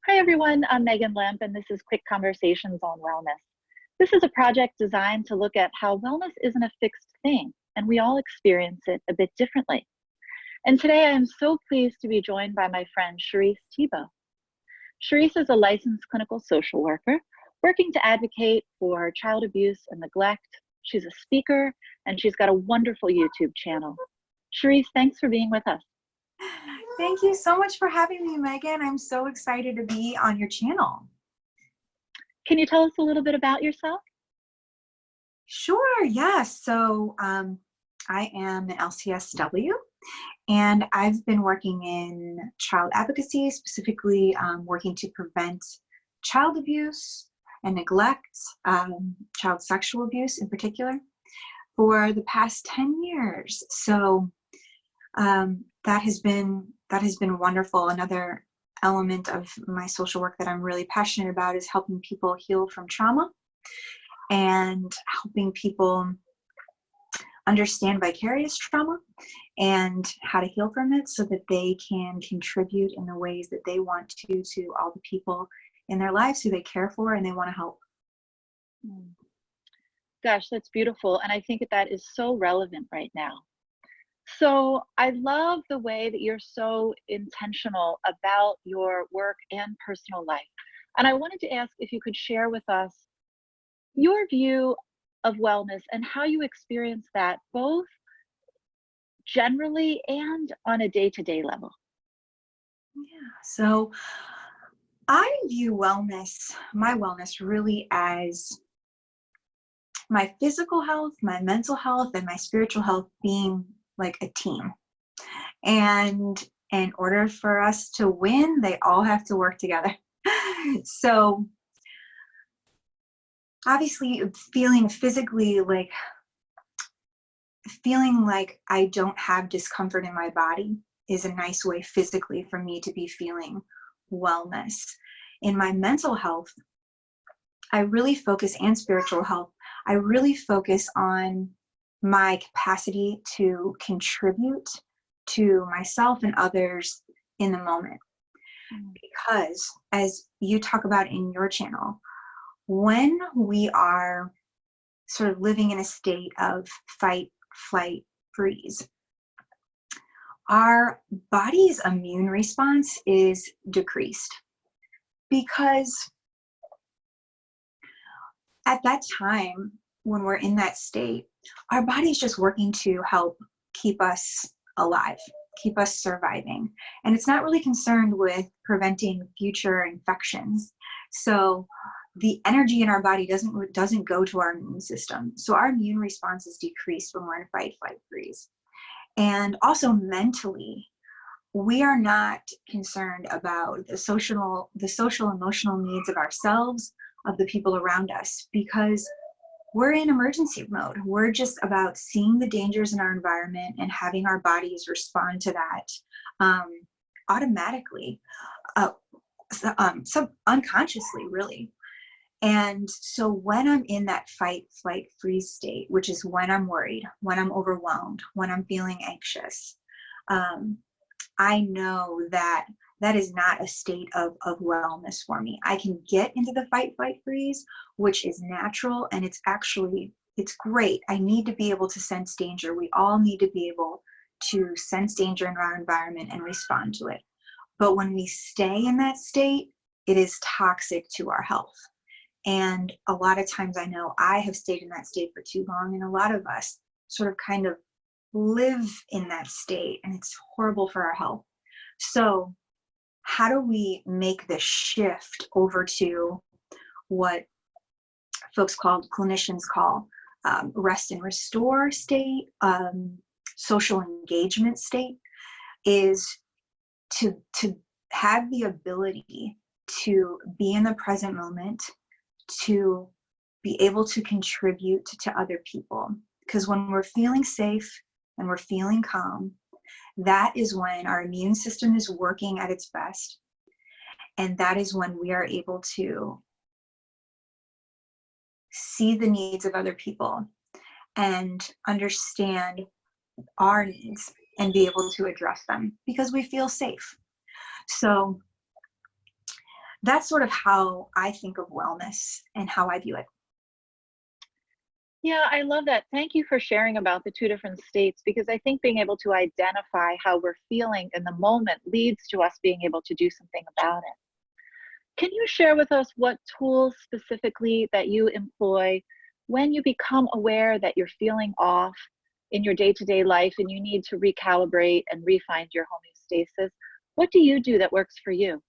Hi everyone, I'm Megan Lemp and this is Quick Conversations on Wellness. This is a project designed to look at how wellness isn't a fixed thing and we all experience it a bit differently. And today I am so pleased to be joined by my friend Cherisse Thibaut. Cherisse is a licensed clinical social worker working to advocate for child abuse and neglect. She's a speaker and she's got a wonderful YouTube channel. Cherisse, thanks for being with us. Thank you so much for having me, Megan. I'm so excited to be on your channel. Can you tell us a little bit about yourself? Sure, yes. So I am an LCSW, and I've been working in child advocacy, specifically working to prevent child abuse and neglect, child sexual abuse in particular, for the past 10 years. So that has been wonderful. Another element of my social work that I'm really passionate about is helping people heal from trauma and helping people understand vicarious trauma and how to heal from it so that they can contribute in the ways that they want to all the people in their lives who they care for and they want to help. Gosh, that's beautiful. And I think that is so relevant right now. So I love the way that you're so intentional about your work and personal life. And I wanted to ask if you could share with us your view of wellness and how you experience that both generally and on a day-to-day level. Yeah, so I view my wellness really as my physical health, my mental health, and my spiritual health being like a team. And in order for us to win, they all have to work together. So obviously feeling like I don't have discomfort in my body is a nice way physically for me to be feeling wellness. In my mental health, I really focus, and spiritual health, I really focus on my capacity to contribute to myself and others in the moment. Because as you talk about in your channel, when we are sort of living in a state of fight, flight, freeze, our body's immune response is decreased because at that time, when we're in that state, our body's just working to help keep us alive, keep us surviving. And it's not really concerned with preventing future infections. So the energy in our body doesn't go to our immune system. So our immune response is decreased when we're in fight, flight, freeze. And also mentally, we are not concerned about the social, emotional needs of ourselves, of the people around us, because we're in emergency mode. We're just about seeing the dangers in our environment and having our bodies respond to that automatically, unconsciously, really. And so when I'm in that fight, flight, freeze state, which is when I'm worried, when I'm overwhelmed, when I'm feeling anxious, I know that that is not a state of wellness for me. I can get into the fight, flight, freeze, which is natural, and it's great. I need to be able to sense danger. We all need to be able to sense danger in our environment and respond to it. But when we stay in that state, it is toxic to our health. And a lot of times I know I have stayed in that state for too long, and a lot of us sort of kind of live in that state, and it's horrible for our health. So how do we make the shift over to what clinicians call rest and restore state, social engagement state, is to have the ability to be in the present moment, to be able to contribute to other people. Because when we're feeling safe and we're feeling calm, that is when our immune system is working at its best. And that is when we are able to see the needs of other people and understand our needs and be able to address them because we feel safe. So that's sort of how I think of wellness and how I view it. Yeah, I love that. Thank you for sharing about the two different states, because I think being able to identify how we're feeling in the moment leads to us being able to do something about it. Can you share with us what tools specifically that you employ when you become aware that you're feeling off in your day-to-day life and you need to recalibrate and refine your homeostasis? What do you do that works for you?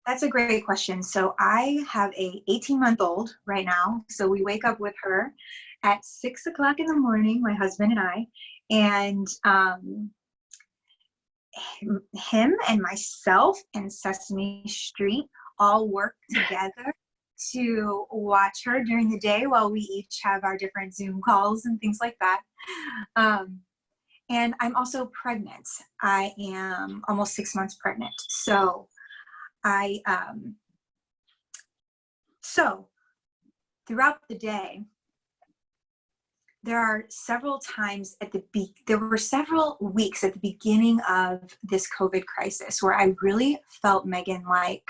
That's a great question. So I have a 18-month-old right now. So we wake up with her at 6 o'clock in the morning, my husband and I, and him and myself and Sesame Street all work together to watch her during the day while we each have our different Zoom calls and things like that. And I'm also pregnant. I am almost 6 months pregnant. So I so throughout the day, there are several times there were several weeks at the beginning of this COVID crisis where I really felt, Megan, like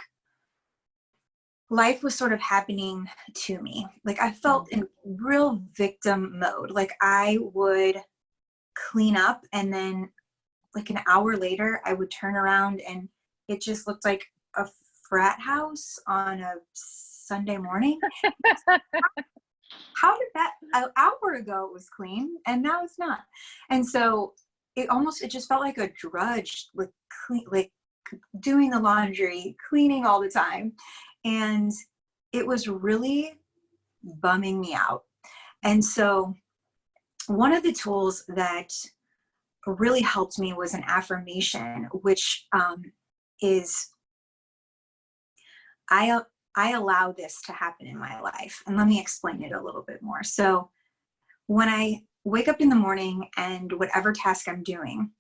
life was sort of happening to me. Like I felt in real victim mode. Like I would clean up and then like an hour later I would turn around and it just looked like a frat house on a Sunday morning. How did that, an hour ago it was clean and now it's not? And so it just felt like a drudge, like doing the laundry, cleaning all the time. And it was really bumming me out. And so one of the tools that really helped me was an affirmation, which is, I allow this to happen in my life. And let me explain it a little bit more. So when I wake up in the morning and whatever task I'm doing,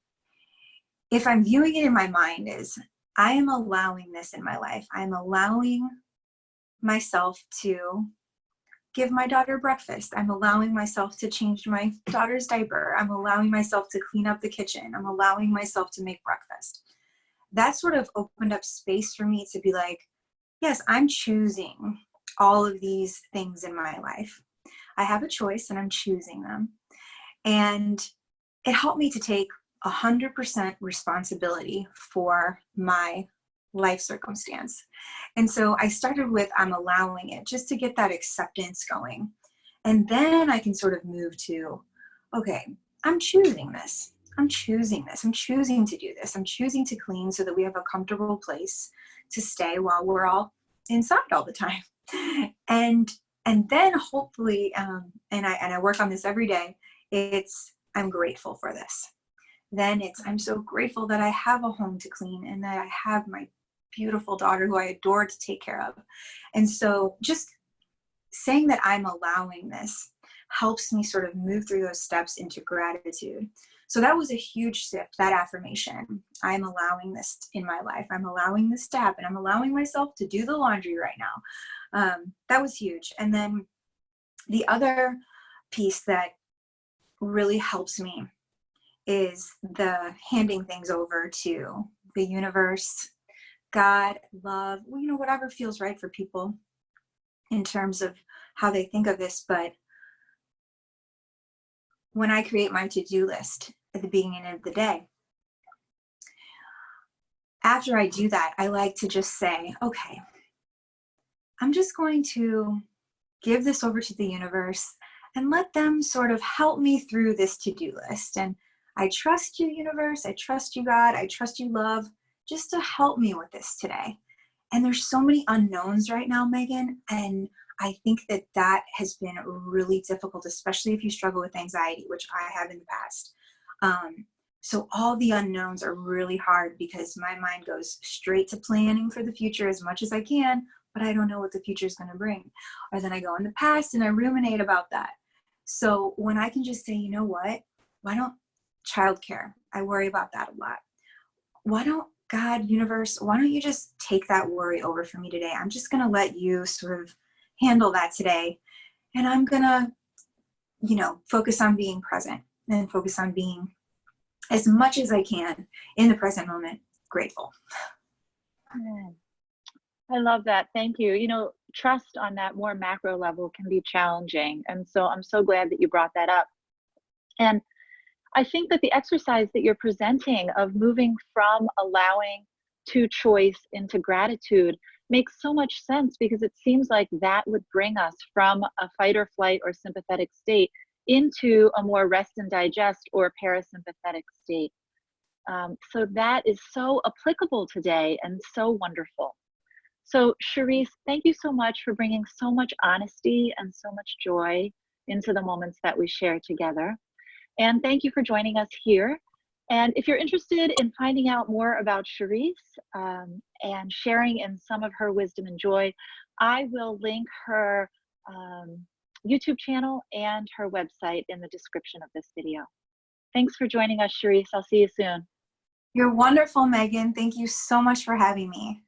if I'm viewing it in my mind as I am allowing this in my life, I'm allowing myself to give my daughter breakfast. I'm allowing myself to change my daughter's diaper. I'm allowing myself to clean up the kitchen. I'm allowing myself to make breakfast. That sort of opened up space for me to be like, yes, I'm choosing all of these things in my life. I have a choice and I'm choosing them. And it helped me to take 100% responsibility for my life circumstance. And so I started with, I'm allowing it, just to get that acceptance going. And then I can sort of move to, okay, I'm choosing this. I'm choosing this. I'm choosing to do this. I'm choosing to clean so that we have a comfortable place to stay while we're all inside all the time. And then hopefully, and I work on this every day, it's, I'm grateful for this. Then it's, I'm so grateful that I have a home to clean and that I have my beautiful daughter who I adore to take care of. And so just saying that I'm allowing this helps me sort of move through those steps into gratitude. So that was a huge shift, that affirmation. I'm allowing this in my life. I'm allowing this to happen. I'm allowing myself to do the laundry right now. That was huge. And then the other piece that really helps me is the handing things over to the universe, God, love, whatever feels right for people in terms of how they think of this. But when I create my to-do list at the beginning of the day, after I do that, I like to just say, okay, I'm just going to give this over to the universe and let them sort of help me through this to-do list. And I trust you, universe. I trust you, God. I trust you, love, just to help me with this today. And there's so many unknowns right now, Megan. And I think that has been really difficult, especially if you struggle with anxiety, which I have in the past. So all the unknowns are really hard because my mind goes straight to planning for the future as much as I can, but I don't know what the future is going to bring. Or then I go in the past and I ruminate about that. So when I can just say, you know what, why don't childcare? I worry about that a lot. Why don't God, universe, why don't you just take that worry over for me today? I'm just going to let you sort of handle that today. And I'm going to, focus on being present and focus on being as much as I can in the present moment, grateful. I love that. Thank you. You know, trust on that more macro level can be challenging. And so I'm so glad that you brought that up. And I think that the exercise that you're presenting of moving from allowing to choice into gratitude makes so much sense, because it seems like that would bring us from a fight or flight or sympathetic state into a more rest and digest or parasympathetic state. So that is so applicable today and so wonderful. So Cherisse, thank you so much for bringing so much honesty and so much joy into the moments that we share together. And thank you for joining us here. And if you're interested in finding out more about Cherisse and sharing in some of her wisdom and joy, I will link her YouTube channel and her website in the description of this video. Thanks for joining us, Cherisse. I'll see you soon. You're wonderful, Megan. Thank you so much for having me.